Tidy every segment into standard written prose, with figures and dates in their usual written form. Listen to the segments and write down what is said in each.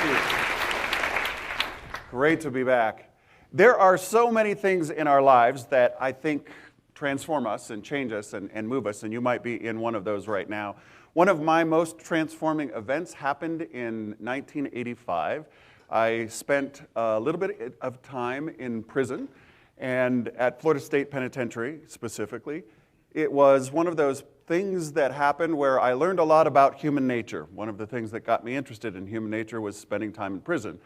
you. Great to be back. There are so many things in our lives that I think transform us and change us and move us, and you might be in one of those right now. One of my most transforming events happened in 1985. I spent a little bit of time in prison, and at Florida State Penitentiary specifically. It was one of those things that happened where I learned a lot about human nature. One of the things that got me interested in human nature was spending time in prison.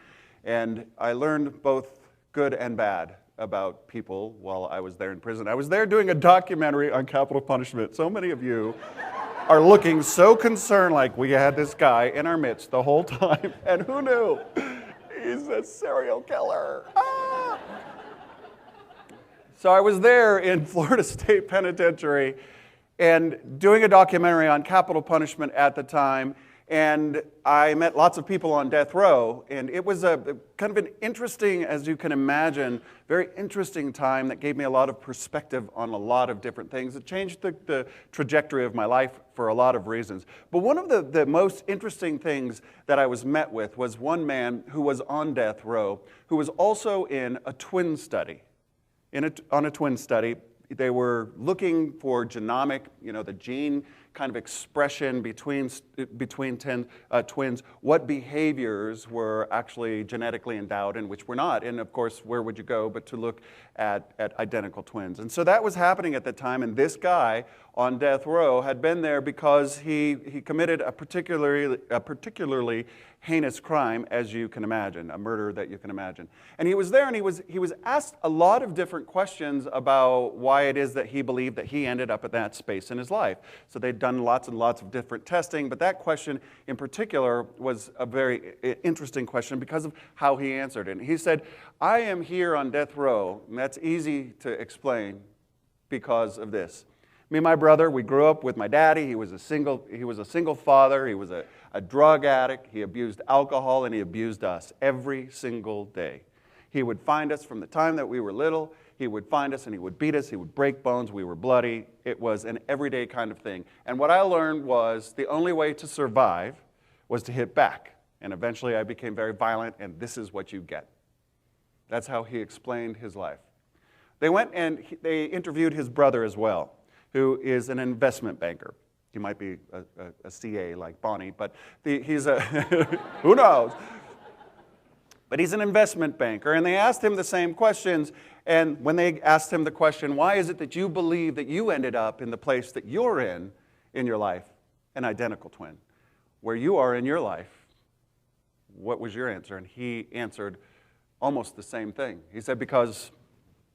And I learned both good and bad about people while I was there in prison. I was there doing a documentary on capital punishment. So many of you are looking so concerned, like we had this guy in our midst the whole time, and who knew? He's a serial killer. Ah! So I was there in Florida State Penitentiary and doing a documentary on capital punishment at the time, and I met lots of people on death row, and it was a kind of an interesting, as you can imagine, very interesting time that gave me a lot of perspective on a lot of different things. It changed the trajectory of my life for a lot of reasons. But one of the most interesting things that I was met with was one man who was on death row, who was also in a twin study. On a twin study, they were looking for genomic, the gene kind of expression between twins, what behaviors were actually genetically endowed and which were not. And of course, where would you go but to look at identical twins? And so that was happening at the time, and this guy on death row had been there because he committed a particularly heinous crime, as you can imagine, a murder that you can imagine. And he was there, and he was asked a lot of different questions about why it is that he believed that he ended up at that space in his life. So they'd done lots and lots of different testing, but that question in particular was a very interesting question because of how he answered it. And he said, "I am here on death row," and that's easy to explain because of this. Me and my brother, we grew up with my daddy. He was a single father. He was a drug addict. He abused alcohol, and he abused us every single day. He would find us from the time that we were little. He would find us, and he would beat us. He would break bones. We were bloody. It was an everyday kind of thing. And what I learned was the only way to survive was to hit back. And eventually I became very violent, and this is what you get. That's how he explained his life. They went and they interviewed his brother as well, who is an investment banker. He might be a CA like Bonnie, but he's a, who knows? But he's an investment banker, and they asked him the same questions, and when they asked him the question, why is it that you believe that you ended up in the place that you're in your life, an identical twin? Where you are in your life, what was your answer? And he answered almost the same thing. He said, because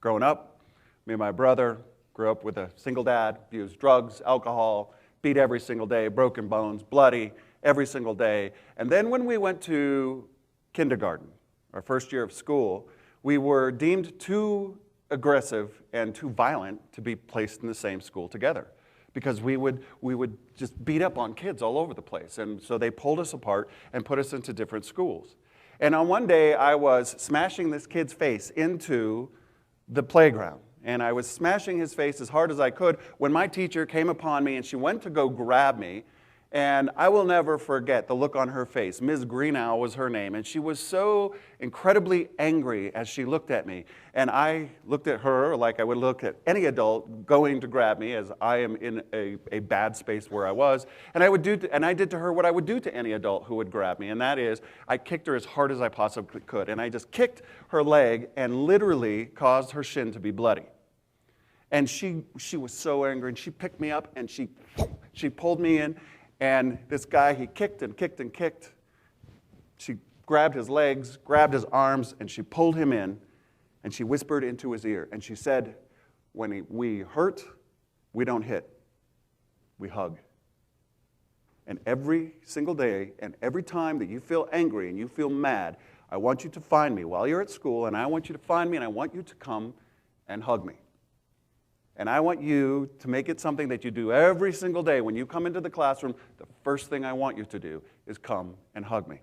growing up, me and my brother grew up with a single dad, abused drugs, alcohol, beat every single day, broken bones, bloody every single day. And then when we went to kindergarten, our first year of school, we were deemed too aggressive and too violent to be placed in the same school together because we would just beat up on kids all over the place. And so they pulled us apart and put us into different schools. And on one day, I was smashing this kid's face into the playground. And I was smashing his face as hard as I could when my teacher came upon me, and she went to go grab me. And I will never forget the look on her face. Ms. Greenow was her name, and she was so incredibly angry as she looked at me. And I looked at her like I would look at any adult going to grab me, as I am in a bad space where I was. And I did to her what I would do to any adult who would grab me, and that is I kicked her as hard as I possibly could. And I just kicked her leg and literally caused her shin to be bloody. And she was so angry, and she picked me up, and she pulled me in. And this guy, he kicked and kicked and kicked. She grabbed his legs, grabbed his arms, and she pulled him in, and she whispered into his ear. And she said, when we hurt, we don't hit, we hug. And every single day and every time that you feel angry and you feel mad, I want you to find me while you're at school, and I want you to find me, and I want you to come and hug me. And I want you to make it something that you do every single day. When you come into the classroom, the first thing I want you to do is come and hug me.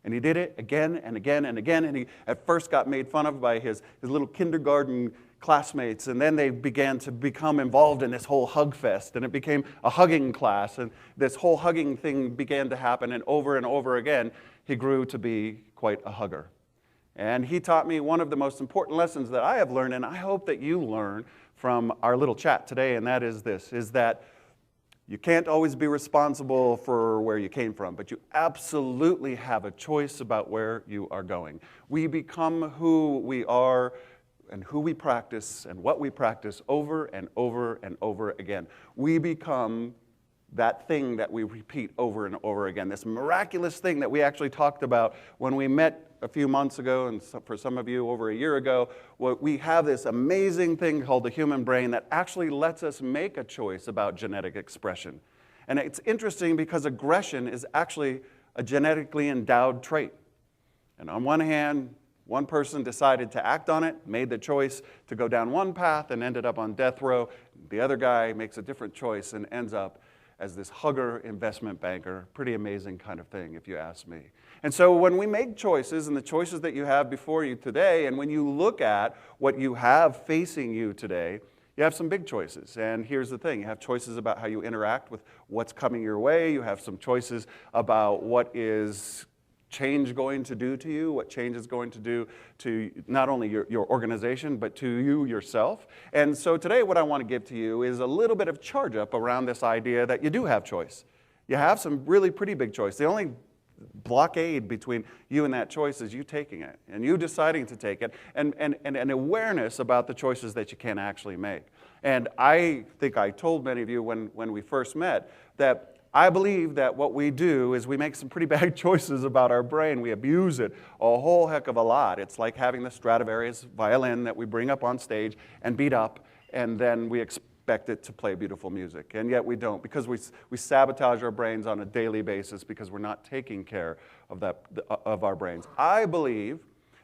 And he did it again and again and again. And he at first got made fun of by his little kindergarten classmates, and then they began to become involved in this whole hug fest, and it became a hugging class, and this whole hugging thing began to happen, and over again, he grew to be quite a hugger. And he taught me one of the most important lessons that I have learned, and I hope that you learn from our little chat today, and that is this, is that you can't always be responsible for where you came from, but you absolutely have a choice about where you are going. We become who we are and who we practice and what we practice over and over and over again. We become that thing that we repeat over and over again, this miraculous thing that we actually talked about when we met a few months ago, and for some of you over a year ago. We have this amazing thing called the human brain that actually lets us make a choice about genetic expression. And it's interesting because aggression is actually a genetically endowed trait. And on one hand, one person decided to act on it, made the choice to go down one path and ended up on death row. The other guy makes a different choice and ends up as this hugger investment banker. Pretty amazing kind of thing, if you ask me. And so when we make choices, and the choices that you have before you today, and when you look at what you have facing you today, you have some big choices. And here's the thing. You have choices about how you interact with what's coming your way. You have some choices about what is change going to do to you, what change is going to do to not only your organization, but to you yourself. And so today what I want to give to you is a little bit of charge up around this idea that you do have choice. You have some really pretty big choice. The only blockade between you and that choice is you taking it, and you deciding to take it, and an awareness about the choices that you can actually make. And I think I told many of you when we first met that I believe that what we do is we make some pretty bad choices about our brain. We abuse it a whole heck of a lot. It's like having the Stradivarius violin that we bring up on stage and beat up, and then we expect it to play beautiful music. And yet we don't, because we sabotage our brains on a daily basis because we're not taking care of our brains. I believe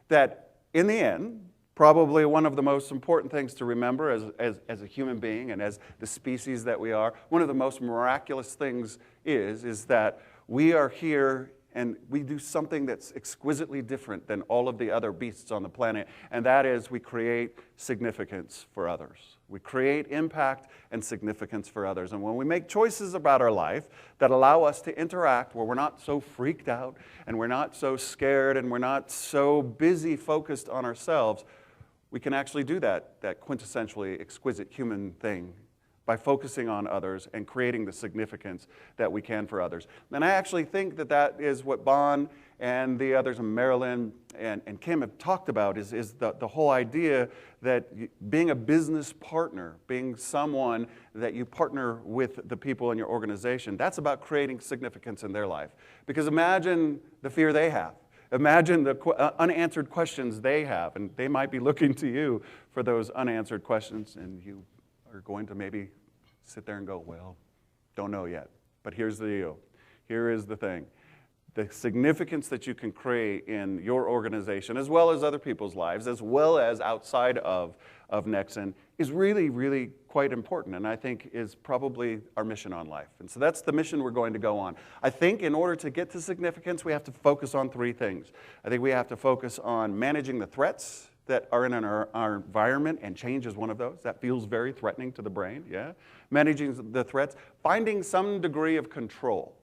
that in the end, probably one of the most important things to remember as a human being and as the species that we are, one of the most miraculous things is that we are here and we do something that's exquisitely different than all of the other beasts on the planet, and that is we create significance for others. We create impact and significance for others. And when we make choices about our life that allow us to interact where we're not so freaked out and we're not so scared and we're not so busy focused on ourselves, we can actually do that quintessentially exquisite human thing by focusing on others and creating the significance that we can for others. And I actually think that is what Bon and the others, and Marilyn and Kim have talked about, is the whole idea that being a business partner, being someone that you partner with the people in your organization, that's about creating significance in their life. Because imagine the fear they have. Imagine the unanswered questions they have, and they might be looking to you for those unanswered questions, and you are going to maybe sit there and go, well, don't know yet. But here's the deal. Here is the thing. The significance that you can create in your organization, as well as other people's lives, as well as outside of Nexen, is really, really quite important, and I think is probably our mission on life. And so that's the mission we're going to go on. I think in order to get to significance, we have to focus on three things. I think we have to focus on managing the threats that are in our environment, and change is one of those. That feels very threatening to the brain, yeah? Managing the threats, finding some degree of control.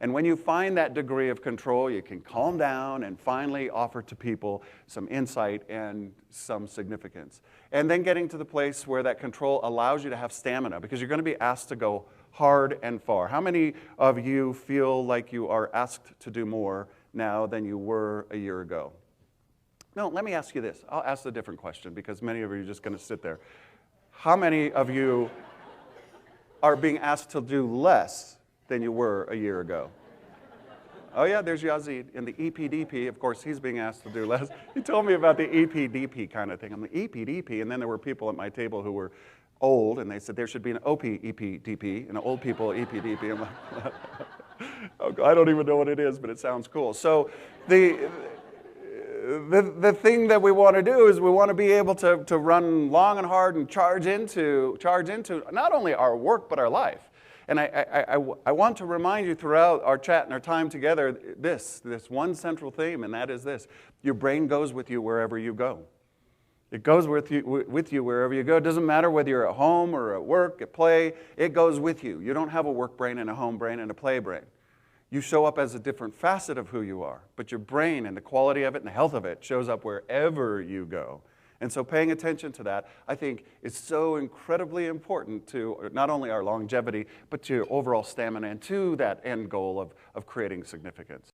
And when you find that degree of control, you can calm down and finally offer to people some insight and some significance. And then getting to the place where that control allows you to have stamina, because you're going to be asked to go hard and far. How many of you feel like you are asked to do more now than you were a year ago? No, let me ask you this. I'll ask a different question, because many of you are just going to sit there. How many of you are being asked to do less than you were a year ago? Oh yeah, there's Yazid in the EPDP. Of course, he's being asked to do less. He told me about the EPDP kind of thing. I'm like, EPDP? And then there were people at my table who were old, and they said there should be an OP EPDP, and old people EPDP. I'm like, oh, I don't even know what it is, but it sounds cool. So the thing that we want to do is we want to be able to run long and hard and charge into not only our work, but our life. And I want to remind you throughout our chat and our time together this one central theme, and that is this. Your brain goes with you wherever you go. It goes with you wherever you go. It doesn't matter whether you're at home or at work, at play. It goes with you. You don't have a work brain and a home brain and a play brain. You show up as a different facet of who you are, but your brain and the quality of it and the health of it shows up wherever you go. And so paying attention to that, I think, is so incredibly important to not only our longevity, but to overall stamina and to that end goal of creating significance.